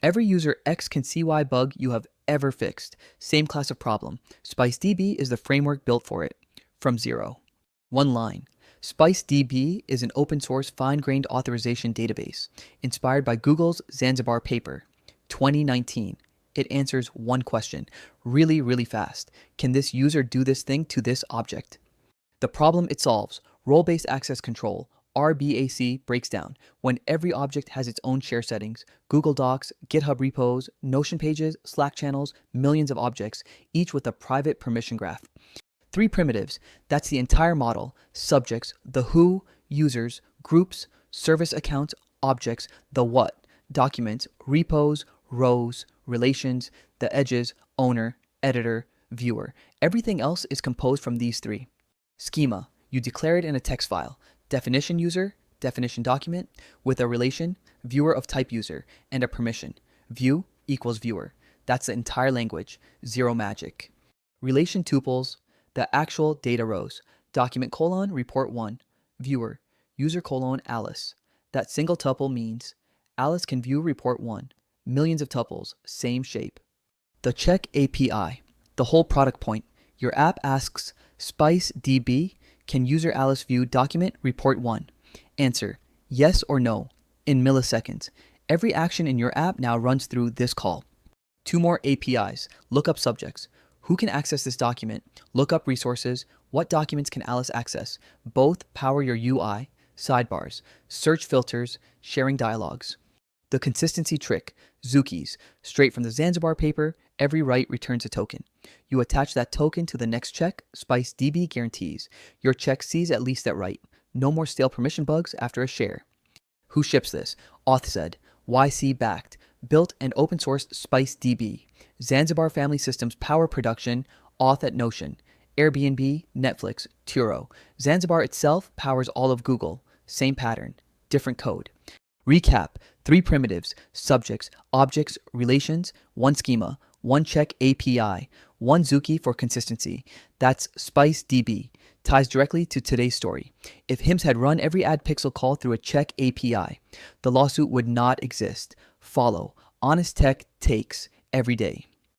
Every user X can see Y bug you have ever fixed. Same class of problem. SpiceDB is the framework built for it. From zero. One line. SpiceDB is an open source fine-grained authorization database inspired by Google's Zanzibar paper, 2019. It answers one question, really, really fast. Can this user do this thing to this object? The problem it solves, role-based access control, RBAC, breaks down when every object has its own share settings, Google Docs, GitHub repos, Notion pages, Slack channels, millions of objects, each with a private permission graph. 3 primitives, that's the entire model: subjects, the who, users, groups, service accounts, objects, the what, documents, repos, rows, relations, the edges, owner, editor, viewer. Everything else is composed from these 3. Schema, you declare it in a text file. Definition user, definition document, with a relation, viewer of type user, and a permission. View equals viewer. That's the entire language. Zero magic. Relation tuples, the actual data rows. Document : report 1. Viewer, user : Alice. That single tuple means Alice can view report 1. Millions of tuples, same shape. The check API, the whole product point. Your app asks SpiceDB, can user Alice view document report 1? Answer, yes or no, in milliseconds. Every action in your app now runs through this call. 2 more APIs, lookup subjects. Who can access this document? Lookup resources. What documents can Alice access? Both power your UI, sidebars, search filters, sharing dialogues. The consistency trick, Zookeys. Straight from the Zanzibar paper, every write returns a token. You attach that token to the next check. SpiceDB guarantees your check sees at least that write. No more stale permission bugs after a share. Who ships this? Authzed, YC backed, built and open sourced SpiceDB. Zanzibar Family Systems power production, auth at Notion. Airbnb, Netflix, Turo. Zanzibar itself powers all of Google. Same pattern, different code. Recap, 3 primitives, subjects, objects, relations, 1 schema, 1 check API, 1 Zookie for consistency. That's SpiceDB. Ties directly to today's story. If HIMS had run every add pixel call through a check API, the lawsuit would not exist. Follow. Honest tech takes every day.